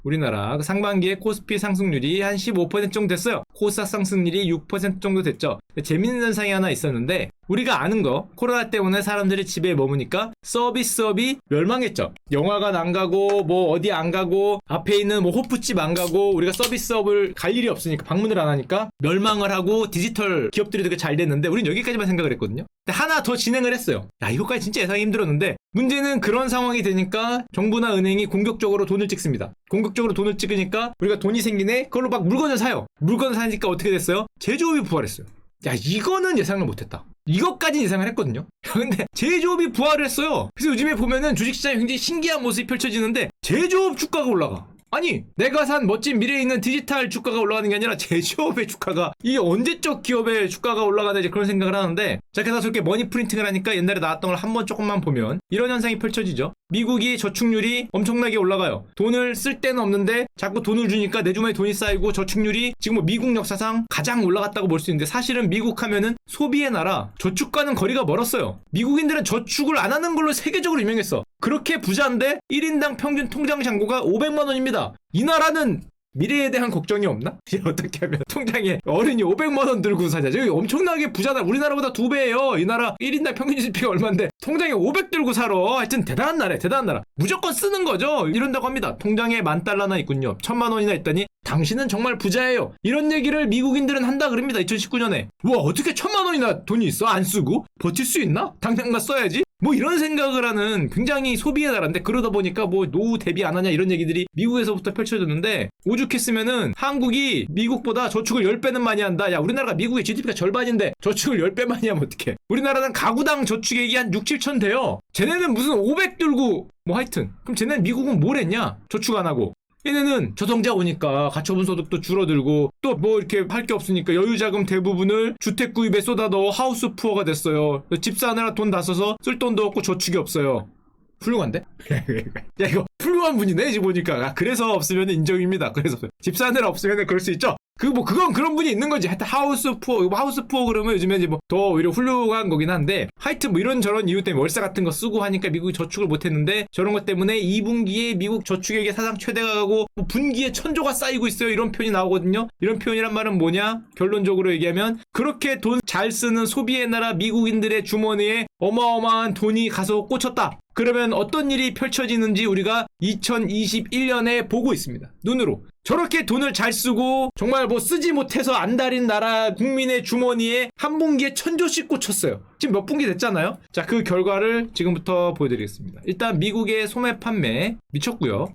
우리나라 상반기에 코스피 상승률이 한 15% 정도 됐어요. 코스닥 상승률이 6% 정도 됐죠. 재밌는 현상이 하나 있었는데 우리가 아는 거, 코로나 때문에 사람들이 집에 머무니까 서비스업이 멸망했죠. 영화관 안 가고 뭐 어디 안 가고 앞에 있는 뭐 호프집 안 가고 우리가 서비스업을 갈 일이 없으니까 방문을 안 하니까 멸망을 하고 디지털 기업들이 되게 잘 됐는데 우린 여기까지만 생각을 했거든요. 근데 하나 더 진행을 했어요. 야, 이거까지 진짜 예상이 힘들었는데 문제는 그런 상황이 되니까 정부나 은행이 공격적으로 돈을 찍습니다. 공격적으로 돈을 찍으니까 우리가 돈이 생기네? 그걸로 막 물건을 사요. 물건을 사니까 어떻게 됐어요? 제조업이 부활했어요. 야, 이거는 예상을 못했다. 이것까지 예상을 했거든요. 근데 제조업이 부활을 했어요. 그래서 요즘에 보면은 주식시장이 굉장히 신기한 모습이 펼쳐지는데 제조업 주가가 올라가. 아니, 내가 산 멋진 미래에 있는 디지털 주가가 올라가는 게 아니라 제조업의 주가가, 이 언제적 기업의 주가가 올라가나 이제 그런 생각을 하는데, 자, 그래서 저렇게 머니 프린팅을 하니까 옛날에 나왔던 걸 한번 조금만 보면 이런 현상이 펼쳐지죠. 미국이 저축률이 엄청나게 올라가요. 돈을 쓸 데는 없는데 자꾸 돈을 주니까 내 주머니에 돈이 쌓이고 저축률이 지금 뭐 미국 역사상 가장 올라갔다고 볼 수 있는데, 사실은 미국 하면은 소비의 나라, 저축과는 거리가 멀었어요. 미국인들은 저축을 안 하는 걸로 세계적으로 유명했어. 그렇게 부자인데 1인당 평균 통장 잔고가 500만 원입니다. 이 나라는 미래에 대한 걱정이 없나? 어떻게 하면 통장에 어른이 500만 원 들고 사냐. 저기 엄청나게 부자다. 우리나라보다 2배예요. 이 나라 1인당 평균 GDP가 얼마인데 통장에 500 들고 살아. 하여튼 대단한 나라야. 대단한 나라. 무조건 쓰는 거죠. 이런다고 합니다. 통장에 10,000달러나 있군요. 1,000만 원이나 있다니 당신은 정말 부자예요. 이런 얘기를 미국인들은 한다 그럽니다. 2019년에. 와, 어떻게 1,000만 원이나 돈이 있어? 안 쓰고? 버틸 수 있나? 당장만 써야지? 뭐 이런 생각을 하는 굉장히 소비의 나라인데, 그러다 보니까 뭐 노후 대비 안 하냐 이런 얘기들이 미국에서부터 펼쳐졌는데, 오죽했으면은 한국이 미국보다 저축을 10배는 많이 한다. 야, 우리나라가 미국의 GDP가 절반인데 저축을 10배 많이 하면 어떡해. 우리나라는 가구당 저축액이 한 6, 7천 돼요. 쟤네는 무슨 500 들고 뭐 하여튼. 그럼 쟤네는 미국은 뭘 했냐? 저축 안 하고. 얘네는 저성장 오니까 가처분 소득도 줄어들고 또 뭐 이렇게 할 게 없으니까 여유자금 대부분을 주택 구입에 쏟아 넣어 하우스 푸어가 됐어요. 집 사느라 돈 다 써서 쓸 돈도 없고 저축이 없어요. 훌륭한데? 야, 이거 훌륭한 분이네, 이제 보니까. 아, 그래서 없으면 인정입니다. 그래서 집 사느라 없으면 그럴 수 있죠. 그건 그런 분이 있는 거지. 하여튼 하우스 푸어 그러면 요즘에 이제 뭐 더 오히려 훌륭한 거긴 한데, 하여튼 뭐 이런저런 이유 때문에 월세 같은 거 쓰고 하니까 미국이 저축을 못 했는데, 저런 것 때문에 2분기에 미국 저축액이 사상 최대가 가고 뭐 분기에 천조가 쌓이고 있어요. 이런 표현이 나오거든요. 이런 표현이란 말은 뭐냐? 결론적으로 얘기하면 그렇게 돈 잘 쓰는 소비의 나라 미국인들의 주머니에 어마어마한 돈이 가서 꽂혔다. 그러면 어떤 일이 펼쳐지는지 우리가 2021년에 보고 있습니다. 눈으로. 저렇게 돈을 잘 쓰고 정말 뭐 쓰지 못해서 안달인 나라 국민의 주머니에 한 분기에 1,000조씩 꽂혔어요. 지금 몇 분기 됐잖아요. 자, 그 결과를 지금부터 보여드리겠습니다. 일단 미국의 소매 판매 미쳤고요.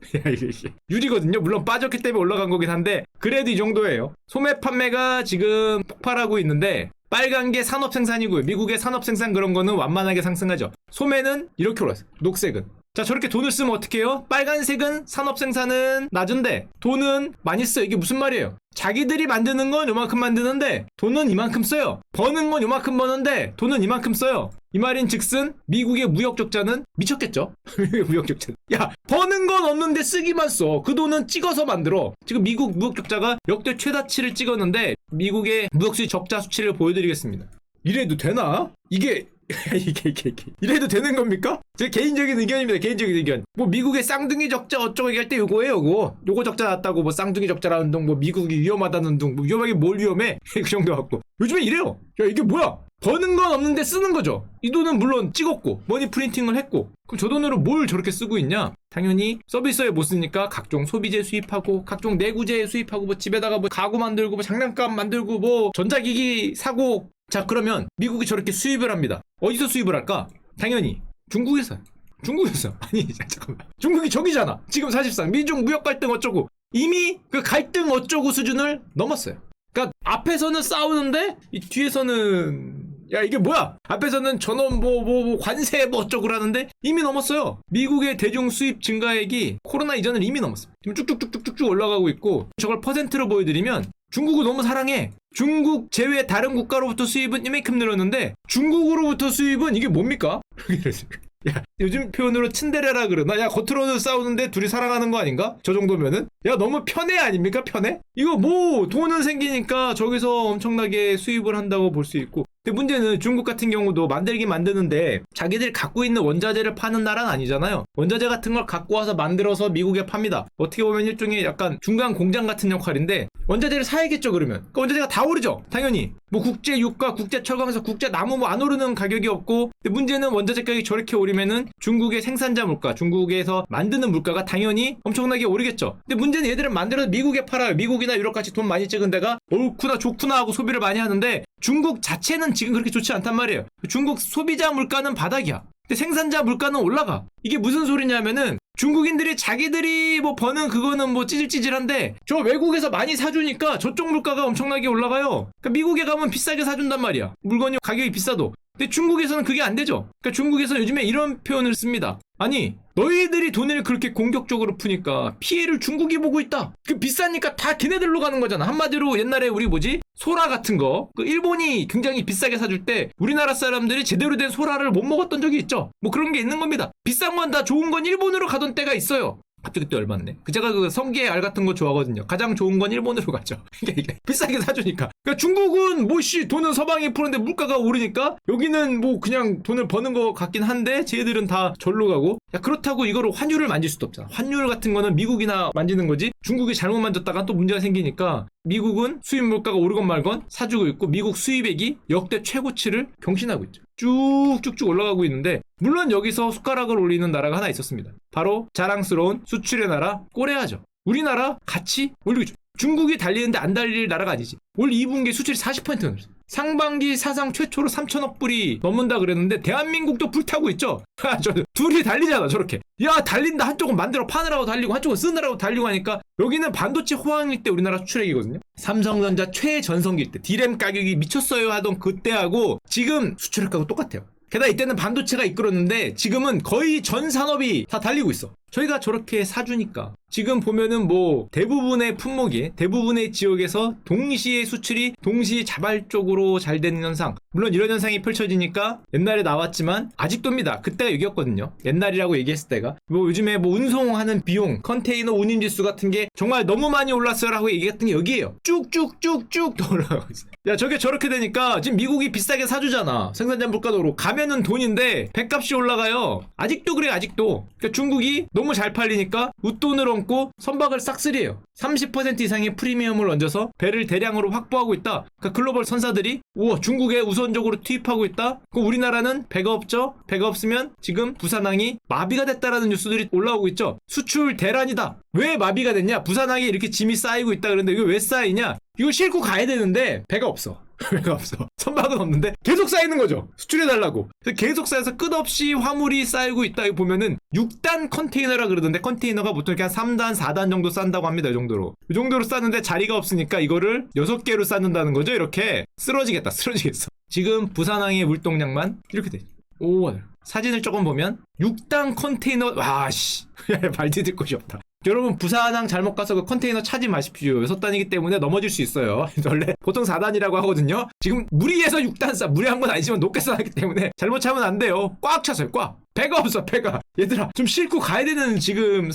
유리거든요. 물론 빠졌기 때문에 올라간 거긴 한데 그래도 이 정도예요. 소매 판매가 지금 폭발하고 있는데, 빨간 게 산업 생산이고요. 미국의 산업 생산 그런 거는 완만하게 상승하죠. 소매는 이렇게 올랐어요. 녹색은. 자, 저렇게 돈을 쓰면 어떻게 해요? 빨간색은 산업 생산은 낮은데 돈은 많이 써요. 이게 무슨 말이에요? 자기들이 만드는 건 요만큼 만드는데 돈은 이만큼 써요. 버는 건 요만큼 버는데 돈은 이만큼 써요. 이 말인 즉슨 미국의 무역 적자는 미쳤겠죠? 미국의 무역 적자. 야, 버는 건 없는데 쓰기만 써. 그 돈은 찍어서 만들어. 지금 미국 무역 적자가 역대 최다치를 찍었는데 미국의 무역 수지 적자 수치를 보여드리겠습니다. 이래도 되나? 이게 이래도 되는 겁니까? 제 개인적인 의견입니다. 개인적인 의견. 뭐 미국의 쌍둥이 적자 어쩌고 얘기할 때 요거예요. 요거 적자 났다고 뭐 쌍둥이 적자라는 둥, 뭐 미국이 위험하다는 둥, 뭐 위험하게 뭘 위험해? 그 정도 갖고. 요즘에 이래요. 야, 이게 뭐야? 버는 건 없는데 쓰는 거죠. 이 돈은 물론 찍었고 머니 프린팅을 했고, 그럼 저 돈으로 뭘 저렇게 쓰고 있냐? 당연히 서비스에 못 쓰니까 각종 소비재 수입하고 각종 내구재 수입하고 뭐 집에다가 뭐 가구 만들고 뭐 장난감 만들고 뭐 전자기기 사고. 자, 그러면 미국이 저렇게 수입을 합니다. 어디서 수입을 할까? 당연히 중국에서. 아니, 잠깐만. 중국이 적이잖아. 지금 사실상 미중 무역 갈등 어쩌고 이미 그 갈등 어쩌고 수준을 넘었어요. 그러니까 앞에서는 싸우는데 이 뒤에서는 야, 이게 뭐야? 앞에서는 전원 뭐 관세 뭐 어쩌고라는데 이미 넘었어요. 미국의 대중 수입 증가액이 코로나 이전을 이미 넘었습니다. 지금 쭉쭉쭉쭉쭉 올라가고 있고, 저걸 퍼센트로 보여드리면 중국을 너무 사랑해. 중국 제외 다른 국가로부터 수입은 이만큼 늘었는데 중국으로부터 수입은 이게 뭡니까? 야, 요즘 표현으로 츤데레라 그러나? 야, 겉으로는 싸우는데 둘이 사랑하는 거 아닌가? 저 정도면은? 야, 너무 편해 아닙니까? 편해? 이거 뭐 돈은 생기니까 저기서 엄청나게 수입을 한다고 볼 수 있고, 근데 문제는 중국 같은 경우도 만들긴 만드는데 자기들이 갖고 있는 원자재를 파는 나라는 아니잖아요. 원자재 같은 걸 갖고 와서 만들어서 미국에 팝니다. 어떻게 보면 일종의 약간 중간 공장 같은 역할인데 원자재를 사야겠죠 그러면. 그러니까 원자재가 다 오르죠. 당연히. 뭐 국제 유가, 국제 철강에서 국제 나무 뭐 안 오르는 가격이 없고, 근데 문제는 원자재 가격이 저렇게 오르면은 중국의 생산자 물가, 중국에서 만드는 물가가 당연히 엄청나게 오르겠죠. 근데 문제는 얘들은 만들어서 미국에 팔아요. 미국이나 유럽같이 돈 많이 찍은 데가 옳구나 좋구나 하고 소비를 많이 하는데 중국 자체는 지금 그렇게 좋지 않단 말이에요. 중국 소비자 물가는 바닥이야. 근데 생산자 물가는 올라가. 이게 무슨 소리냐면은 중국인들이 자기들이 뭐 버는 그거는 뭐 찌질찌질한데 저 외국에서 많이 사주니까 저쪽 물가가 엄청나게 올라가요. 그러니까 미국에 가면 비싸게 사준단 말이야. 물건이 가격이 비싸도. 근데 중국에서는 그게 안 되죠. 그러니까 중국에서는 요즘에 이런 표현을 씁니다. 아니 너희들이 돈을 그렇게 공격적으로 푸니까 피해를 중국이 보고 있다. 그 비싸니까 다 걔네들로 가는 거잖아. 한마디로 옛날에 우리 뭐지? 소라 같은 거 그 일본이 굉장히 비싸게 사줄 때 우리나라 사람들이 제대로 된 소라를 못 먹었던 적이 있죠. 뭐 그런 게 있는 겁니다. 비싼 건 다 좋은 건 일본으로 가던 때가 있어요. 갑자기 또 열받네. 제가 그 성게 알 같은 거 좋아하거든요. 가장 좋은 건 일본으로 가죠. 이게 비싸게 사주니까. 그러니까 중국은 뭐씨 돈은 서방이 푸는데 물가가 오르니까 여기는 뭐 그냥 돈을 버는 것 같긴 한데 쟤들은 다 절로 가고. 야 그렇다고 이거로 환율을 만질 수도 없잖아. 환율 같은 거는 미국이나 만지는 거지. 중국이 잘못 만졌다가 또 문제가 생기니까 미국은 수입 물가가 오르건 말건 사주고 있고 미국 수입액이 역대 최고치를 경신하고 있죠. 쭉쭉쭉 올라가고 있는데 물론 여기서 숟가락을 올리는 나라가 하나 있었습니다. 바로 자랑스러운 수출의 나라 코레아죠. 우리나라 같이 올리고 있죠. 중국이 달리는데 안 달릴 나라가 아니지. 올 2분기 수출이 40% 늘었어. 상반기 사상 최초로 3천억 불이 넘는다 그랬는데 대한민국도 불타고 있죠. 저 둘이 달리잖아 저렇게. 야 달린다. 한쪽은 만들어 파느라고 달리고 한쪽은 쓰느라고 달리고 하니까 여기는 반도체 호황일 때 우리나라 수출액이거든요. 삼성전자 최전성기일 때 디램 가격이 미쳤어요 하던 그때하고 지금 수출액하고 똑같아요. 게다가 이때는 반도체가 이끌었는데 지금은 거의 전 산업이 다 달리고 있어. 저희가 저렇게 사주니까 지금 보면은 뭐 대부분의 품목이 대부분의 지역에서 동시에 수출이 동시 자발적으로 잘 되는 현상. 물론 이런 현상이 펼쳐지니까 옛날에 나왔지만 아직도입니다. 그때가 여기였거든요. 옛날이라고 얘기했을 때가 뭐 요즘에 뭐 운송하는 비용 컨테이너 운임지수 같은 게 정말 너무 많이 올랐어요 라고 얘기했던 게 여기에요. 쭉쭉쭉쭉 더 올라가고 있어요. 야 저게 저렇게 되니까 지금 미국이 비싸게 사주잖아. 생산자 물가도로 가면은 돈인데 배값이 올라가요. 아직도 그래 아직도. 그러니까 중국이 너무 잘 팔리니까 웃돈을 얹고 선박을 싹쓸이에요. 30% 이상의 프리미엄을 얹어서 배를 대량으로 확보하고 있다. 그러니까 글로벌 선사들이 우와 중국에 우선적으로 투입하고 있다. 그럼 우리나라는 배가 없죠. 배가 없으면 지금 부산항이 마비가 됐다라는 뉴스들이 올라오고 있죠. 수출 대란이다. 왜 마비가 됐냐? 부산항에 이렇게 짐이 쌓이고 있다 그러는데 이거 왜 쌓이냐? 이거 싣고 가야 되는데 배가 없어. 배가 없어. 선박은 없는데 계속 쌓이는 거죠. 수출해달라고. 계속 쌓여서 끝없이 화물이 쌓이고 있다. 이거 보면은 6단 컨테이너라 그러던데 컨테이너가 보통 이렇게 한 3단, 4단 정도 싼다고 합니다. 이 정도로. 이 정도로 쌌는데 자리가 없으니까 이거를 6개로 쌓는다는 거죠. 이렇게 쓰러지겠다. 쓰러지겠어. 지금 부산항의 물동량만 이렇게 돼. 오, 사진을 조금 보면 6단 컨테이너 와씨 발 디딜 곳이 없다. 여러분 부산항 잘못 가서 그 컨테이너 차지 마십시오. 6단이기 때문에 넘어질 수 있어요. 원래 보통 4단이라고 하거든요. 지금 무리해서 6단 무리한 건 아니지만 높게 쌓았기 때문에 잘못 차면 안 돼요. 꽉 찼어요. 꽉. 배가 없어 배가. 얘들아 좀 싣고 가야 되는 지금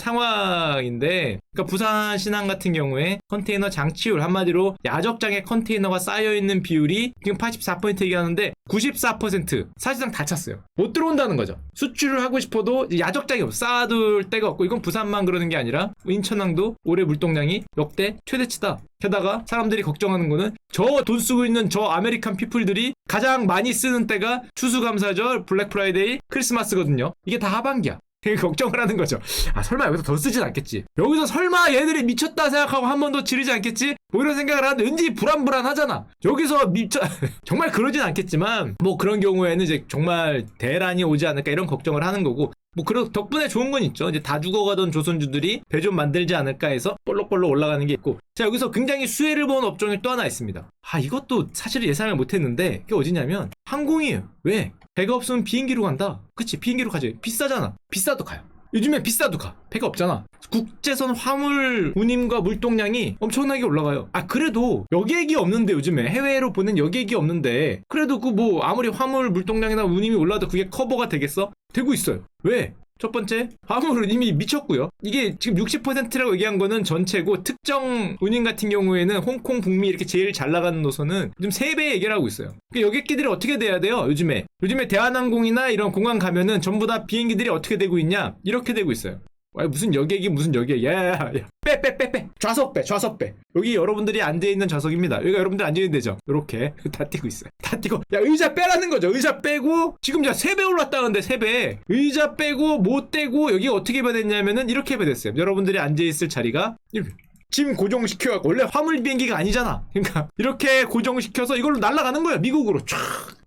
상황인데 그러니까 부산 신항 같은 경우에 컨테이너 장치율 한마디로 야적장에 컨테이너가 쌓여있는 비율이 지금 84% 얘기하는데 94% 사실상 다 찼어요. 못 들어온다는 거죠. 수출을 하고 싶어도 야적장이 없어. 쌓아둘 데가 없고 이건 부산만 그러는 게 아니라 인천항도 올해 물동량이 역대 최대치다. 게다가 사람들이 걱정하는 거는 저 돈 쓰고 있는 저 아메리칸 피플들이 가장 많이 쓰는 때가 추수감사절, 블랙 프라이데이, 크리스마스거든요. 이게 다 하반기야. 걱정을 하는 거죠. 아 설마 여기서 더 쓰진 않겠지. 여기서 설마 얘들이 미쳤다 생각하고 한 번 더 지르지 않겠지? 뭐 이런 생각을 하는데 왠지 불안불안하잖아. 여기서 미쳐 정말 그러진 않겠지만 뭐 그런 경우에는 이제 정말 대란이 오지 않을까 이런 걱정을 하는 거고 뭐 그런 덕분에 좋은 건 있죠. 이제 다 죽어가던 조선주들이 배 좀 만들지 않을까 해서 볼록볼록 올라가는 게 있고 자 여기서 굉장히 수혜를 본 업종이 또 하나 있습니다. 아 이것도 사실 예상을 못했는데 그게 어디냐면 항공이에요. 왜? 배가 없으면 비행기로 간다. 그치 비행기로 가지. 비싸잖아. 비싸도 가요. 요즘에 비싸도 가. 배가 없잖아. 국제선 화물 운임과 물동량이 엄청나게 올라가요. 아 그래도 여객이 없는데 요즘에 해외로 보낸 여객이 없는데 그래도 그 뭐 아무리 화물 물동량이나 운임이 올라도 그게 커버가 되겠어? 되고 있어요. 왜? 첫 번째, 화물은 이미 미쳤고요. 이게 지금 60%라고 얘기한 거는 전체고, 특정 운임 같은 경우에는 홍콩, 북미 이렇게 제일 잘 나가는 노선은 요즘 3배 얘기를 하고 있어요. 그러니까 여객기들이 어떻게 돼야 돼요? 요즘에 대한항공이나 이런 공항 가면은 전부 다 비행기들이 어떻게 되고 있냐? 이렇게 되고 있어요. 아니, 무슨 여객이 무슨 여객. 야. 빼. 좌석 빼. 여기 여러분들이 앉아있는 좌석입니다. 여기가 여러분들 앉아있는 데죠. 요렇게 다 띄고 있어요. 다 띄고. 야, 의자 빼라는 거죠. 의자 빼고 지금 자 3배 올랐다는데 3배. 의자 빼고 못 떼고 여기 어떻게 변했냐면은 이렇게 변했어요. 여러분들이 앉아있을 자리가 이렇게 짐 고정시켜갖고, 원래 화물 비행기가 아니잖아. 그러니까 이렇게 고정시켜서 이걸로 날아가는 거야. 미국으로 쫙.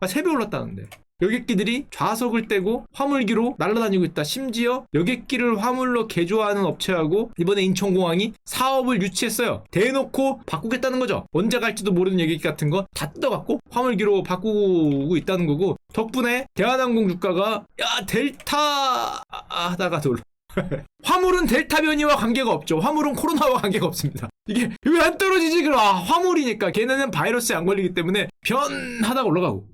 3배 올랐다는데. 여객기들이 좌석을 떼고 화물기로 날아다니고 있다. 심지어 여객기를 화물로 개조하는 업체하고 이번에 인천공항이 사업을 유치했어요. 대놓고 바꾸겠다는 거죠. 언제 갈지도 모르는 여객기 같은 거 다 뜯어갖고 화물기로 바꾸고 있다는 거고, 덕분에 대한항공 주가가 야 델타 하다가 돌 화물은 델타 변이와 관계가 없죠. 화물은 코로나와 관계가 없습니다. 이게 왜 안 떨어지지? 그럼 화물이니까 걔네는 바이러스에 안 걸리기 때문에 변하다가 올라가고.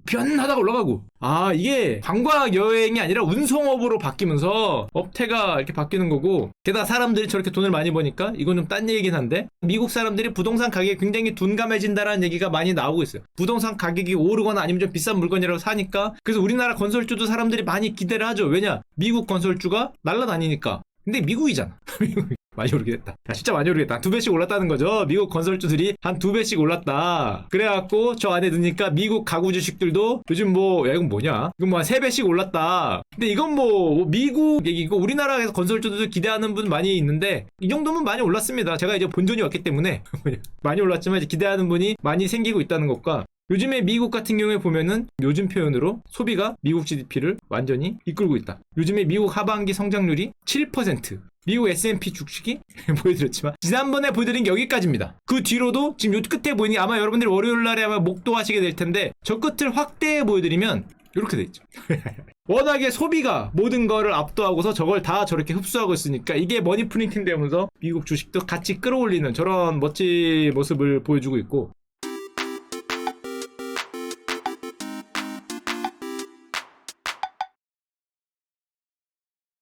이게 관광 여행이 아니라 운송업으로 바뀌면서 업태가 이렇게 바뀌는 거고, 게다가 사람들이 저렇게 돈을 많이 버니까 이건 좀 딴 얘기긴 한데, 미국 사람들이 부동산 가격이 굉장히 둔감해진다라는 얘기가 많이 나오고 있어요. 부동산 가격이 오르거나 아니면 좀 비싼 물건이라고 사니까. 그래서 우리나라 건설주도 사람들이 많이 기대를 하죠. 왜냐? 미국 건설주가 날아다니니까. 근데 미국이잖아. 많이 오르게 됐다. 야, 진짜 많이 오르겠다. 한 2배씩 올랐다는 거죠. 미국 건설주들이 한 2배씩 올랐다. 그래갖고 저 안에 넣으니까 미국 가구 주식들도 요즘 야, 이건 뭐냐? 이건 한 3배씩 올랐다. 근데 이건 미국 얘기고, 우리나라에서 건설주들도 기대하는 분 많이 있는데 이 정도면 많이 올랐습니다. 제가 이제 본전이 왔기 때문에 많이 올랐지만 이제 기대하는 분이 많이 생기고 있다는 것과, 요즘에 미국 같은 경우에 보면은 요즘 표현으로 소비가 미국 GDP를 완전히 이끌고 있다. 요즘에 미국 하반기 성장률이 7%. 미국 S&P 주식이 보여드렸지만 지난번에 보여드린 게 여기까지입니다. 그 뒤로도 지금 요 끝에 보이니 아마 여러분들이 월요일날에 아마 목도하시게 될 텐데, 저 끝을 확대해 보여드리면 이렇게 돼 있죠. 워낙에 소비가 모든 거를 압도하고서 저걸 다 저렇게 흡수하고 있으니까 이게 머니 프린팅 되면서 미국 주식도 같이 끌어올리는 저런 멋진 모습을 보여주고 있고,